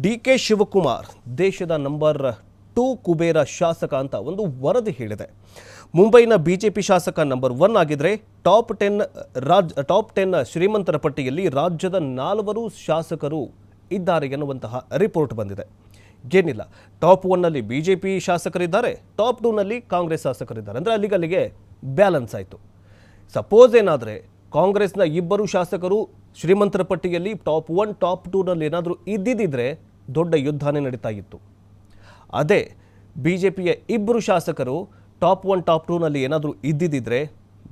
ಡಿ.ಕೆ. ಶಿವಕುಮಾರ್ ದೇಶದ ನಂಬರ್ 2 ಕುಬೇರ ಶಾಸಕ ಅಂತ ಒಂದು ವರದಿ ಹೇಳಿದೆ. ಮುಂಬೈನ ಬಿಜೆಪಿ ಶಾಸಕ ನಂಬರ್ 1 ಆಗಿದ್ರೆ ಟಾಪ್ 10 ಶ್ರೀಮಂತರ ಪಟ್ಟಿಯಲ್ಲಿ ರಾಜ್ಯದ 4 ಶಾಸಕರು ಇದ್ದಾರೆ ಎನ್ನುವಂತಹ ರಿಪೋರ್ಟ್ ಬಂದಿದೆ. ಏನಿಲ್ಲ, ಟಾಪ್ 1 ನಲ್ಲಿ ಬಿಜೆಪಿ ಶಾಸಕರಿದ್ದಾರೆ, ಟಾಪ್ 2 ನಲ್ಲಿ ಕಾಂಗ್ರೆಸ್ ಶಾಸಕರಿದ್ದಾರೆ. ಅಂದರೆ ಅಲ್ಲಿಗೆ ಬ್ಯಾಲೆನ್ಸ್ ಆಯಿತು. ಸಪೋಸ್ ಏನಾದರೆ ಕಾಂಗ್ರೆಸ್ನ 2 ಶಾಸಕರು ಶ್ರೀಮಂತರ ಪಟ್ಟಿಯಲ್ಲಿ ಟಾಪ್ 1 ಟಾಪ್ 2 ನಲ್ಲಿ ಏನಾದರೂ ಇದ್ದಿದ್ದರೆ ದೊಡ್ಡ ಯುದ್ಧನೇ ನಡೀತಾ ಇತ್ತು. ಅದೇ ಬಿಜೆಪಿಯ 2 ಶಾಸಕರು ಟಾಪ್ 1 ಟಾಪ್ 2 ನಲ್ಲಿ ಏನಾದರೂ ಇದ್ದಿದ್ದರೆ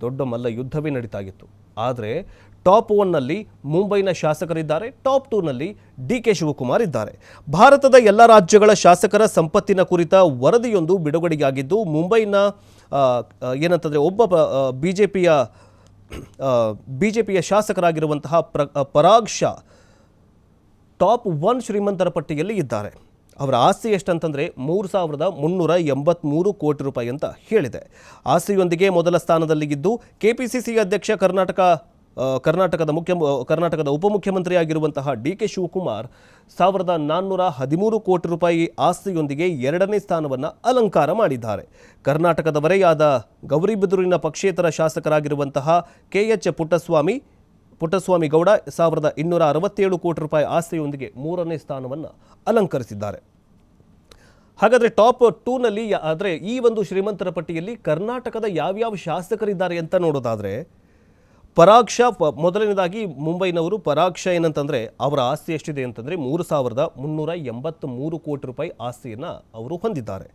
ದೊಡ್ಡ ಮಲ್ಲ ಯುದ್ಧವೇ ನಡೀತಾ ಇತ್ತು. ಆದರೆ ಟಾಪ್ 1 ನಲ್ಲಿ ಮುಂಬೈನ ಶಾಸಕರಿದ್ದಾರೆ, ಟಾಪ್ 2 ನಲ್ಲಿ ಡಿ.ಕೆ. ಶಿವಕುಮಾರ್ ಇದ್ದಾರೆ. ಭಾರತದ ಎಲ್ಲ ರಾಜ್ಯಗಳ ಶಾಸಕರ ಸಂಪತ್ತಿನ ಕುರಿತ ವರದಿಯೊಂದು ಬಿಡುಗಡೆಯಾಗಿದ್ದು, ಮುಂಬೈನ ಏನಂತಂದರೆ ಒಬ್ಬ ಬಿಜೆಪಿಯ ಶಾಸಕರಾಗಿರುವಂತಹ ಪರಾಗ್ ಶಾ ಟಾಪ್ 1 ಶ್ರೀಮಂತರ ಪಟ್ಟಿಯಲ್ಲಿ ಇದ್ದಾರೆ. ಅವರ ಆಸ್ತಿ ಎಷ್ಟಂತಂದರೆ 3,383 ಕೋಟಿ ರೂಪಾಯಿ ಅಂತ ಹೇಳಿದೆ. ಆಸ್ತಿಯೊಂದಿಗೆ ಮೊದಲ ಸ್ಥಾನದಲ್ಲಿ ಇದ್ದು ಕೆಪಿಸಿಸಿ ಅಧ್ಯಕ್ಷ ಕರ್ನಾಟಕದ ಉಪಮುಖ್ಯಮಂತ್ರಿ ಆಗಿರುವಂತಹ ಡಿ.ಕೆ. ಶಿವಕುಮಾರ್ 1,413 ಕೋಟಿ ರೂಪಾಯಿ ಆಸ್ತಿಯೊಂದಿಗೆ 2ನೇ ಸ್ಥಾನವನ್ನು ಅಲಂಕಾರ ಮಾಡಿದ್ದಾರೆ. ಕರ್ನಾಟಕದವರೇ ಆದ ಗೌರಿಬಿದೂರಿನ ಪಕ್ಷೇತರ ಶಾಸಕರಾಗಿರುವಂತಹ ಕೆ.ಎಚ್. ಪುಟ್ಟಸ್ವಾಮಿ ಗೌಡ 1,267 ಕೋಟಿ ರೂಪಾಯಿ ಆಸ್ತಿಯೊಂದಿಗೆ 3ನೇ ಸ್ಥಾನವನ್ನು ಅಲಂಕರಿಸಿದ್ದಾರೆ. ಹಾಗಾದರೆ ಟಾಪ್ 2 ನಲ್ಲಿ ಆದರೆ ಈ ಒಂದು ಶ್ರೀಮಂತರ ಪಟ್ಟಿಯಲ್ಲಿ ಕರ್ನಾಟಕದ ಯಾವ್ಯಾವ ಶಾಸಕರಿದ್ದಾರೆ ಅಂತ ನೋಡೋದಾದರೆ, ಪರಾಗ್ ಶಾ ಮೊದಲನೇದಾಗಿ ಮುಂಬೈನವರು. ಪರಾಗ್ ಶಾ ಏನಂತಂದರೆ ಅವರ ಆಸ್ತಿ ಎಷ್ಟಿದೆ ಅಂತಂದರೆ 3,383 ಕೋಟಿ ರೂಪಾಯಿ ಆಸ್ತಿಯನ್ನು ಅವರು ಹೊಂದಿದ್ದಾರೆ.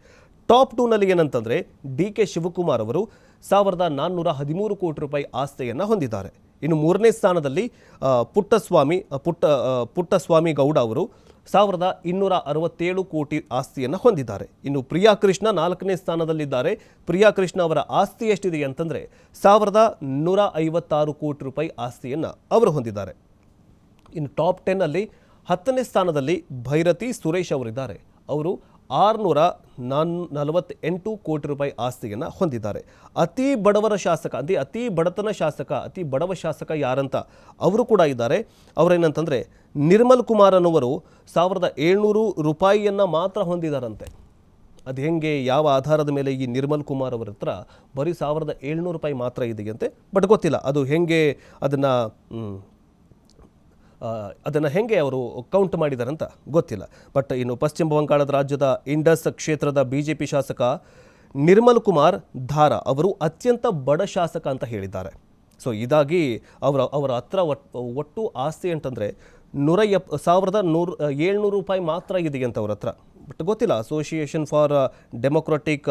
ಟಾಪ್ 2 ನಲ್ಲಿ ಏನಂತಂದರೆ ಡಿ.ಕೆ. ಶಿವಕುಮಾರ್ ಅವರು 1,413 ಕೋಟಿ ರೂಪಾಯಿ ಆಸ್ತಿಯನ್ನು ಹೊಂದಿದ್ದಾರೆ. ಇನ್ನು 3ನೇ ಸ್ಥಾನದಲ್ಲಿ ಪುಟ್ಟಸ್ವಾಮಿ ಗೌಡ ಅವರು 1,267 ಕೋಟಿ ಆಸ್ತಿಯನ್ನು ಹೊಂದಿದ್ದಾರೆ. ಇನ್ನು ಪ್ರಿಯಾ ಕೃಷ್ಣ 4ನೇ ಸ್ಥಾನದಲ್ಲಿದ್ದಾರೆ. ಪ್ರಿಯಾ ಕೃಷ್ಣ ಅವರ ಆಸ್ತಿ ಎಷ್ಟಿದೆ ಅಂತಂದರೆ 1,156 ಕೋಟಿ ರೂಪಾಯಿ ಆಸ್ತಿಯನ್ನು ಅವರು ಹೊಂದಿದ್ದಾರೆ. ಇನ್ನು ಟಾಪ್ 10 ನಲ್ಲಿ 10ನೇ ಸ್ಥಾನದಲ್ಲಿ ಭೈರತಿ ಸುರೇಶ್ ಅವರಿದ್ದಾರೆ. ಅವರು 648 ಕೋಟಿ ರೂಪಾಯಿ ಆಸ್ತಿಯನ್ನು ಹೊಂದಿದ್ದಾರೆ. ಅತಿ ಬಡವರ ಶಾಸಕ ಅಂದರೆ ಅತಿ ಬಡವ ಶಾಸಕ ಯಾರಂತ ಅವರು ಕೂಡ ಇದ್ದಾರೆ. ಅವರೇನಂತಂದರೆ ನಿರ್ಮಲ್ ಕುಮಾರ್ ಅನ್ನುವರು 1,700 ರೂಪಾಯಿಯನ್ನು ಮಾತ್ರ ಹೊಂದಿದ್ದಾರಂತೆ. ಅದು ಹೆಂಗೆ, ಯಾವ ಆಧಾರದ ಮೇಲೆ ಈ ನಿರ್ಮಲ್ ಕುಮಾರ್ ಅವರ ಹತ್ರ ಬರೀ 1,700 ರೂಪಾಯಿ ಮಾತ್ರ ಇದೆಯಂತೆ. ಬಟ್ ಗೊತ್ತಿಲ್ಲ ಅದು ಹೆಂಗೆ ಅದನ್ನು ಹೆಂಗೆ ಅವರು ಕೌಂಟ್ ಮಾಡಿದ್ದಾರೆ ಅಂತ ಗೊತ್ತಿಲ್ಲ. ಬಟ್ ಇನ್ನು ಪಶ್ಚಿಮ ಬಂಗಾಳದ ರಾಜ್ಯದ ಇಂಡಸ್ ಕ್ಷೇತ್ರದ ಬಿಜೆಪಿ ಶಾಸಕ ನಿರ್ಮಲ್ ಕುಮಾರ್ ಧಾರಾ ಅವರು ಅತ್ಯಂತ ಬಡ ಶಾಸಕ ಅಂತ ಹೇಳಿದ್ದಾರೆ. ಸೊ ಇದಾಗಿ ಅವರ ಹತ್ರ ಒಟ್ಟು ಆಸ್ತಿ ಅಂತಂದರೆ 1,700 ರೂಪಾಯಿ ಮಾತ್ರ ಇದೆಯಂತ ಅವ್ರ ಹತ್ರ. ಬಟ್ ಗೊತ್ತಿಲ್ಲ. ಅಸೋಸಿಯೇಷನ್ ಫಾರ್ ಡೆಮೊಕ್ರಾಟಿಕ್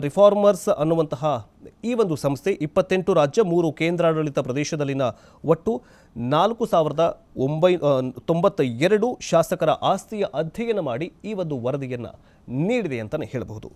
ರಿಫಾರ್ಮರ್ಸ್ ಅನ್ನುವಂತಹ ಈ ಒಂದು ಸಂಸ್ಥೆ 28 ರಾಜ್ಯ 3 ಕೇಂದ್ರಾಡಳಿತ ಪ್ರದೇಶದಲ್ಲಿನ ಒಟ್ಟು 4,992 ಶಾಸಕರ ಆಸ್ತಿಯ ಅಧ್ಯಯನ ಮಾಡಿ ಈ ಒಂದು ವರದಿಯನ್ನು ನೀಡಿದೆ ಅಂತಲೇ ಹೇಳಬಹುದು.